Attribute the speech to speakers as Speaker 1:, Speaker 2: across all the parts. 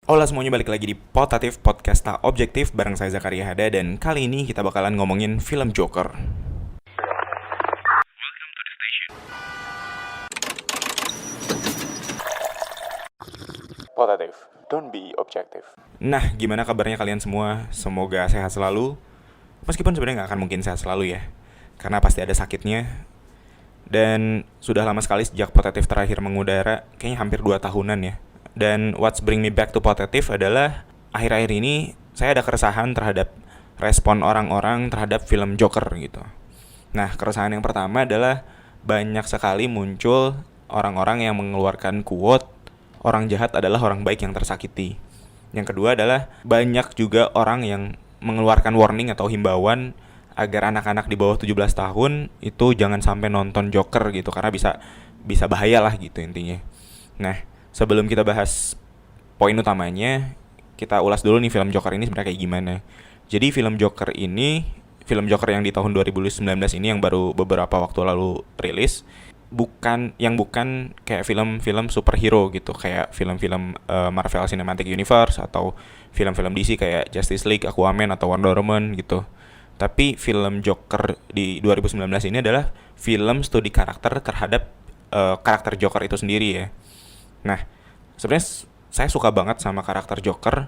Speaker 1: Hola semuanya, balik lagi di Potatif Podcast Tak Objektif bareng saya Zakaria Hada. Dan kali ini kita bakalan ngomongin film Joker. Potatif, don't be objective. Nah, gimana kabarnya kalian semua? Semoga sehat selalu. Meskipun sebenarnya nggak akan mungkin sehat selalu ya, karena pasti ada sakitnya. Dan sudah lama sekali sejak Potatif terakhir mengudara, kayaknya hampir 2 tahunan ya. Dan what's bring me back to Potatif adalah akhir-akhir ini saya ada keresahan terhadap respon orang-orang terhadap film Joker gitu. Nah, keresahan yang pertama adalah banyak sekali muncul orang-orang yang mengeluarkan quote, orang jahat adalah orang baik yang tersakiti. Yang kedua adalah banyak juga orang yang mengeluarkan warning atau himbauan agar anak-anak di bawah 17 tahun itu jangan sampai nonton Joker gitu, karena bisa bahaya lah gitu intinya. Nah, sebelum kita bahas poin utamanya, kita ulas dulu nih film Joker ini sebenarnya kayak gimana. Jadi film Joker yang di tahun 2019 ini yang baru beberapa waktu lalu rilis, bukan kayak film-film superhero gitu, kayak film-film Marvel Cinematic Universe atau film-film DC kayak Justice League, Aquaman atau Wonder Woman gitu. Tapi film Joker di 2019 ini adalah film studi karakter terhadap karakter Joker itu sendiri ya. Nah, sebenarnya saya suka banget sama karakter Joker,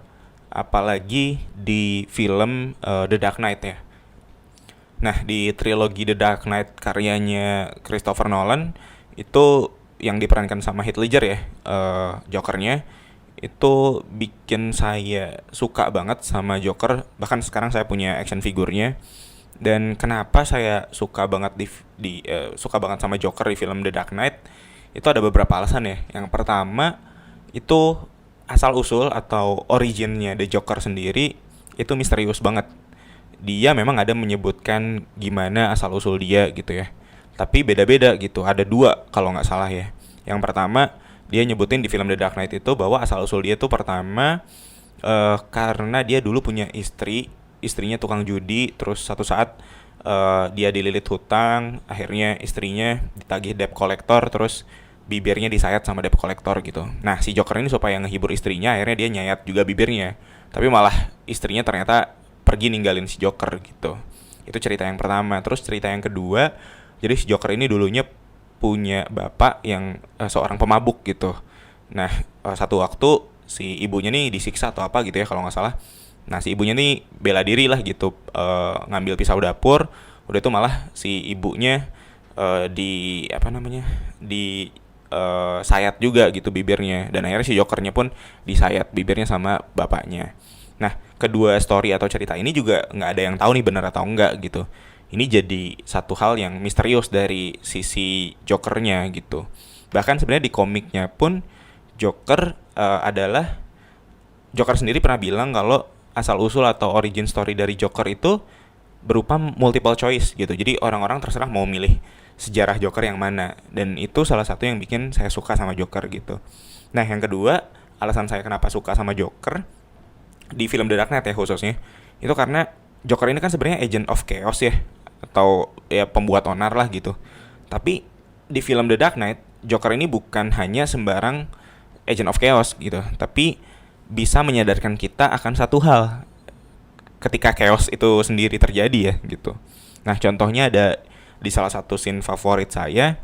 Speaker 1: apalagi di film The Dark Knight ya. Nah, di trilogi The Dark Knight karyanya Christopher Nolan itu yang diperankan sama Heath Ledger ya, Jokernya itu bikin saya suka banget sama Joker. Bahkan sekarang saya punya action figurnya. Dan kenapa saya suka banget suka banget sama Joker di film The Dark Knight? Itu ada beberapa alasan ya. Yang pertama itu asal usul atau originnya The Joker sendiri itu misterius banget. Dia memang ada menyebutkan gimana asal usul dia gitu ya, tapi beda-beda gitu. Ada dua kalau nggak salah ya. Yang pertama, dia nyebutin di film The Dark Knight itu bahwa asal usul dia tuh pertama karena dia dulu punya istrinya tukang judi, terus satu saat dia dililit hutang, akhirnya istrinya ditagih debt collector, terus bibirnya disayat sama debt collector gitu. Nah, si Joker ini supaya ngehibur istrinya, akhirnya dia nyayat juga bibirnya. Tapi malah istrinya ternyata pergi ninggalin si Joker gitu. Itu cerita yang pertama. Terus cerita yang kedua, jadi si Joker ini dulunya punya bapak yang seorang pemabuk gitu. Nah, satu waktu si ibunya nih disiksa atau apa gitu ya kalau nggak salah. Nah, si ibunya nih bela diri lah gitu, ngambil pisau dapur. Udah itu malah si ibunya di apa namanya, di sayat juga gitu bibirnya. Dan akhirnya si Jokernya pun disayat bibirnya sama bapaknya. Nah, kedua story atau cerita ini juga nggak ada yang tahu nih benar atau enggak gitu. Ini jadi satu hal yang misterius dari sisi Jokernya gitu. Bahkan sebenarnya di komiknya pun Joker Joker sendiri pernah bilang kalau asal usul atau origin story dari Joker itu berupa multiple choice gitu. Jadi orang-orang terserah mau milih sejarah Joker yang mana, dan itu salah satu yang bikin saya suka sama Joker gitu. Nah, yang kedua, alasan saya kenapa suka sama Joker di film The Dark Knight ya khususnya, itu karena Joker ini kan sebenarnya agent of chaos ya, atau ya pembuat onar lah gitu. Tapi di film The Dark Knight, Joker ini bukan hanya sembarang agent of chaos gitu, tapi bisa menyadarkan kita akan satu hal ketika chaos itu sendiri terjadi ya gitu. Nah, contohnya ada di salah satu scene favorit saya,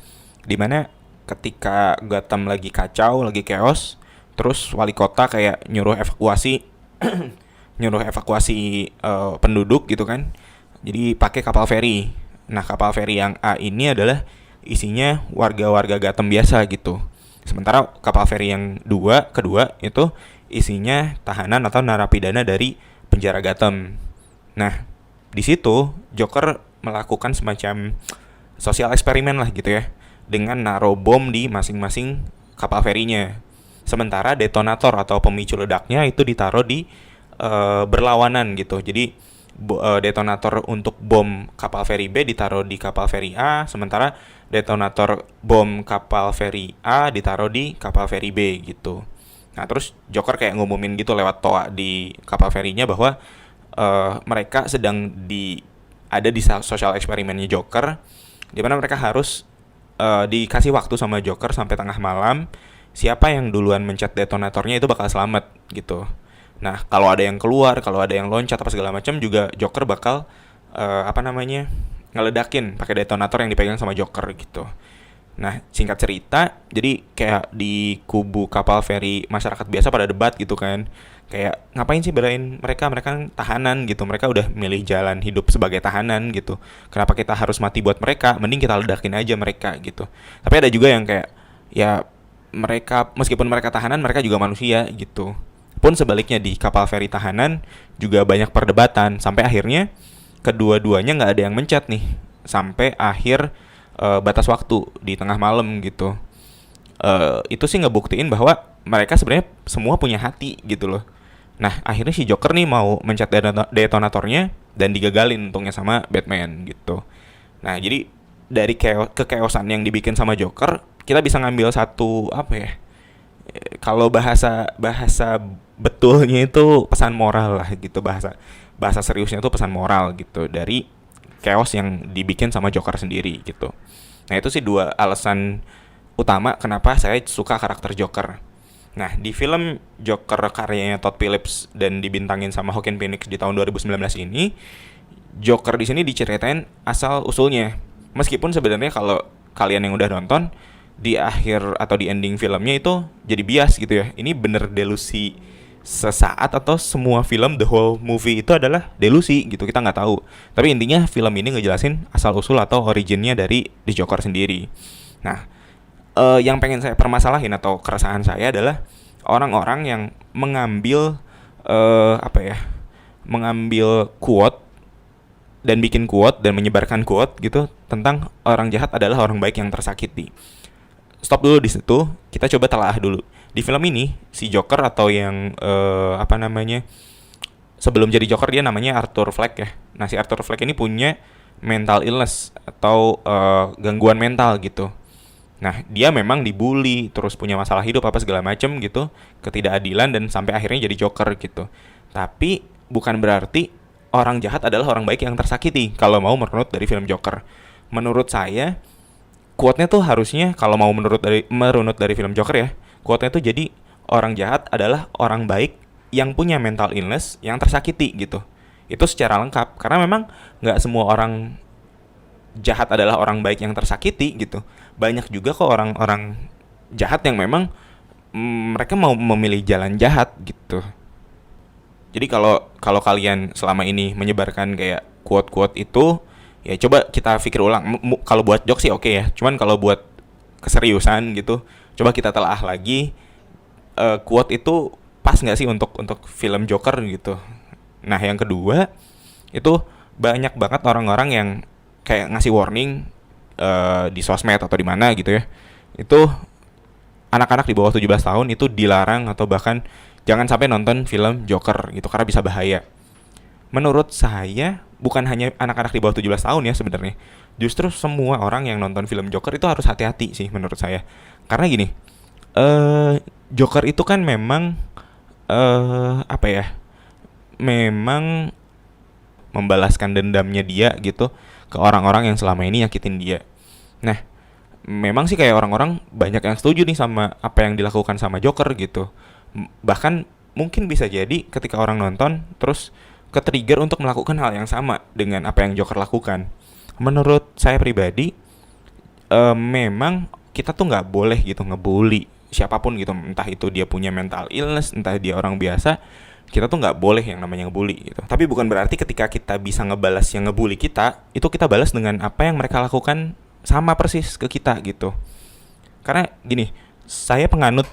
Speaker 1: dimana ketika Gotham lagi kacau, lagi chaos, terus wali kota kayak nyuruh evakuasi penduduk gitu kan. Jadi pakai kapal feri. Nah, kapal feri yang A ini adalah isinya warga-warga Gotham biasa gitu. Sementara kapal feri yang kedua itu isinya tahanan atau narapidana dari penjara Gotham. Nah, di situ Joker melakukan semacam sosial eksperimen lah gitu ya, dengan naruh bom di masing-masing kapal ferinya. Sementara detonator atau pemicu ledaknya itu ditaruh di berlawanan gitu. Jadi detonator untuk bom kapal feri B ditaruh di kapal feri A, sementara detonator bom kapal feri A ditaruh di kapal feri B gitu. Nah, terus Joker kayak ngumumin gitu lewat toa di kapal ferinya bahwa mereka sedang ada di social eksperimennya Joker, di mana mereka harus dikasih waktu sama Joker sampai tengah malam. siapa yang duluan mencet detonatornya itu bakal selamat gitu. Nah, kalau ada yang keluar, kalau ada yang loncat apa segala macam juga Joker bakal ngeledakin pakai detonator yang dipegang sama Joker gitu. Nah, singkat cerita, jadi kayak di kubu kapal feri masyarakat biasa pada debat gitu kan. Kayak ngapain sih belain mereka? Mereka kan tahanan gitu. Mereka udah milih jalan hidup sebagai tahanan gitu. Kenapa kita harus mati buat mereka? Mending kita ledakin aja mereka gitu. Tapi ada juga yang kayak ya mereka meskipun mereka tahanan, mereka juga manusia gitu. Pun sebaliknya di kapal feri tahanan juga banyak perdebatan sampai akhirnya kedua-duanya nggak ada yang mencet nih sampai akhir batas waktu di tengah malam gitu. Itu sih ngebuktiin bahwa mereka sebenarnya semua punya hati gitu loh. Nah, akhirnya si Joker nih mau mencet detonatornya dan digagalin untungnya sama Batman gitu. Nah, jadi dari kekeosan yang dibikin sama Joker, kita bisa ngambil satu apa ya? Kalau bahasa bahasa betulnya itu pesan moral lah gitu, bahasa bahasa seriusnya itu pesan moral gitu dari chaos yang dibikin sama Joker sendiri gitu. Nah, itu sih dua alasan utama kenapa saya suka karakter Joker. Nah, di film Joker karyanya Todd Phillips dan dibintangin sama Joaquin Phoenix di tahun 2019 ini, Joker di sini diceritain asal usulnya. Meskipun sebenarnya kalau kalian yang udah nonton, di akhir atau di ending filmnya itu jadi bias gitu ya. Ini bener delusi sesaat atau semua film the whole movie itu adalah delusi gitu, kita nggak tahu. Tapi intinya film ini ngejelasin asal usul atau originnya dari The Joker sendiri. Nah, yang pengen saya permasalahin atau keresahan saya adalah orang-orang yang mengambil mengambil quote dan bikin quote dan menyebarkan quote gitu tentang orang jahat adalah orang baik yang tersakiti. Stop dulu di situ, kita coba telaah dulu. Di film ini si Joker atau yang sebelum jadi Joker dia namanya Arthur Fleck ya. Nah, si Arthur Fleck ini punya mental illness atau gangguan mental gitu. Nah, dia memang dibully, terus punya masalah hidup apa segala macem gitu, ketidakadilan dan sampai akhirnya jadi Joker gitu. Tapi bukan berarti orang jahat adalah orang baik yang tersakiti kalau mau menurut dari film Joker. Menurut saya, quote-nya tuh harusnya kalau mau merunut dari film Joker ya, quote-nya tuh jadi orang jahat adalah orang baik yang punya mental illness yang tersakiti gitu. Itu secara lengkap karena memang nggak semua orang jahat adalah orang baik yang tersakiti gitu. Banyak juga kok orang-orang jahat yang memang mereka mau memilih jalan jahat gitu. Jadi kalau kalau kalian selama ini menyebarkan kayak quote-quote itu, ya coba kita pikir ulang. Kalau buat jokes sih oke ya. Cuman kalau buat keseriusan gitu, coba kita telaah lagi quote itu pas nggak sih untuk film Joker gitu. Nah, yang kedua itu banyak banget orang-orang yang kayak ngasih warning di sosmed atau di mana gitu ya. Itu anak-anak di bawah 17 tahun itu dilarang atau bahkan jangan sampai nonton film Joker gitu karena bisa bahaya. Menurut saya bukan hanya anak-anak di bawah 17 tahun ya sebenarnya. Justru semua orang yang nonton film Joker itu harus hati-hati sih menurut saya. Karena gini, Joker itu kan memang memang membalaskan dendamnya dia gitu ke orang-orang yang selama ini nyakitin dia. Nah, memang sih kayak orang-orang banyak yang setuju nih sama apa yang dilakukan sama Joker gitu. Bahkan mungkin bisa jadi ketika orang nonton terus ke-trigger untuk melakukan hal yang sama dengan apa yang Joker lakukan. Menurut saya pribadi, memang kita tuh nggak boleh gitu ngebully siapapun gitu, entah itu dia punya mental illness, entah dia orang biasa, kita tuh nggak boleh yang namanya ngebully gitu. Tapi bukan berarti ketika kita bisa ngebalas yang ngebully kita, itu kita balas dengan apa yang mereka lakukan sama persis ke kita gitu. Karena gini, saya penganut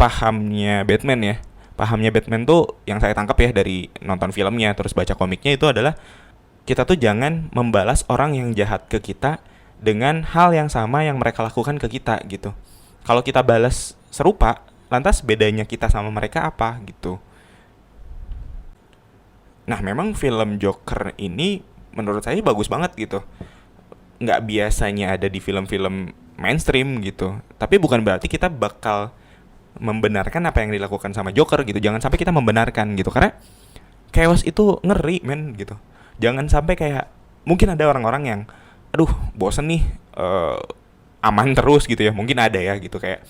Speaker 1: pahamnya Batman ya. Pahamnya Batman tuh yang saya tangkap ya dari nonton filmnya terus baca komiknya itu adalah kita tuh jangan membalas orang yang jahat ke kita dengan hal yang sama yang mereka lakukan ke kita gitu. Kalau kita balas serupa, lantas bedanya kita sama mereka apa gitu. Nah, memang film Joker ini menurut saya bagus banget gitu. Nggak biasanya ada di film-film mainstream gitu. Tapi bukan berarti kita bakal membenarkan apa yang dilakukan sama Joker gitu. Jangan sampai kita membenarkan gitu. Karena chaos itu ngeri men gitu. Jangan sampai kayak mungkin ada orang-orang yang aduh bosen nih aman terus gitu ya. Mungkin ada ya gitu kayak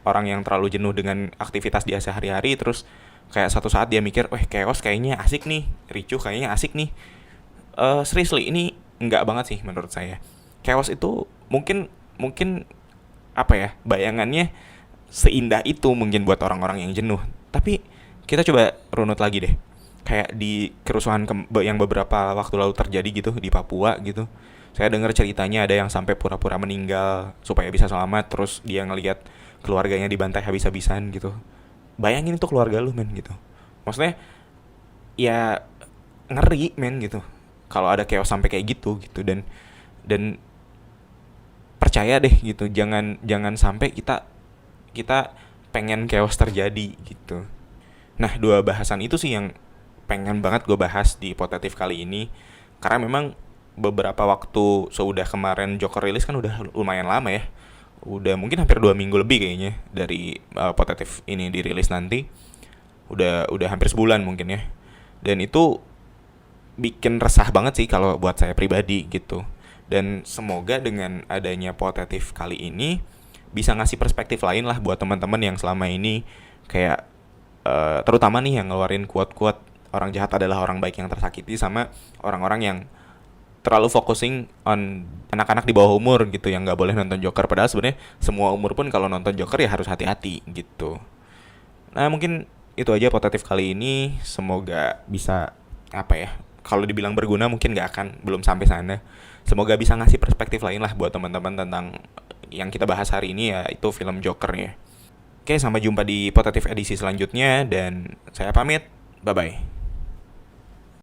Speaker 1: orang yang terlalu jenuh dengan aktivitas dia sehari-hari, terus kayak satu saat dia mikir, wah chaos kayaknya asik nih, ricuh kayaknya asik nih. Seriously, ini enggak banget sih menurut saya. Chaos itu mungkin mungkin apa ya, bayangannya seindah itu mungkin buat orang-orang yang jenuh. Tapi kita coba runut lagi deh. Kayak di kerusuhan yang beberapa waktu lalu terjadi gitu di Papua gitu. Saya dengar ceritanya ada yang sampai pura-pura meninggal supaya bisa selamat, terus dia ngelihat keluarganya dibantai habis-habisan gitu. Bayangin itu keluarga lu men gitu. Maksudnya ya ngeri men gitu. Kalau ada chaos sampai kayak gitu dan percaya deh gitu, jangan jangan sampai kita kita pengen chaos terjadi gitu. Nah, dua bahasan itu sih yang pengen banget gue bahas di Potatif kali ini. Karena memang beberapa waktu sudah kemarin Joker rilis kan udah lumayan lama ya. Udah mungkin hampir 2 minggu lebih kayaknya dari Potatif ini dirilis nanti. Udah hampir sebulan mungkin ya. Dan itu bikin resah banget sih kalau buat saya pribadi gitu. Dan semoga dengan adanya Potatif kali ini bisa ngasih perspektif lain lah buat teman-teman yang selama ini kayak terutama nih yang ngeluarin quote-quote orang jahat adalah orang baik yang tersakiti, sama orang-orang yang terlalu focusing on anak-anak di bawah umur gitu yang nggak boleh nonton Joker, padahal sebenarnya semua umur pun kalau nonton Joker ya harus hati-hati gitu. Nah, mungkin itu aja Potatif kali ini. Semoga bisa apa ya, kalau dibilang berguna mungkin nggak akan, belum sampai sana. Semoga bisa ngasih perspektif lain lah buat teman-teman tentang yang kita bahas hari ini, ya itu film Joker ya. Oke, sampai jumpa di Potatif edisi selanjutnya dan saya pamit. Bye-bye.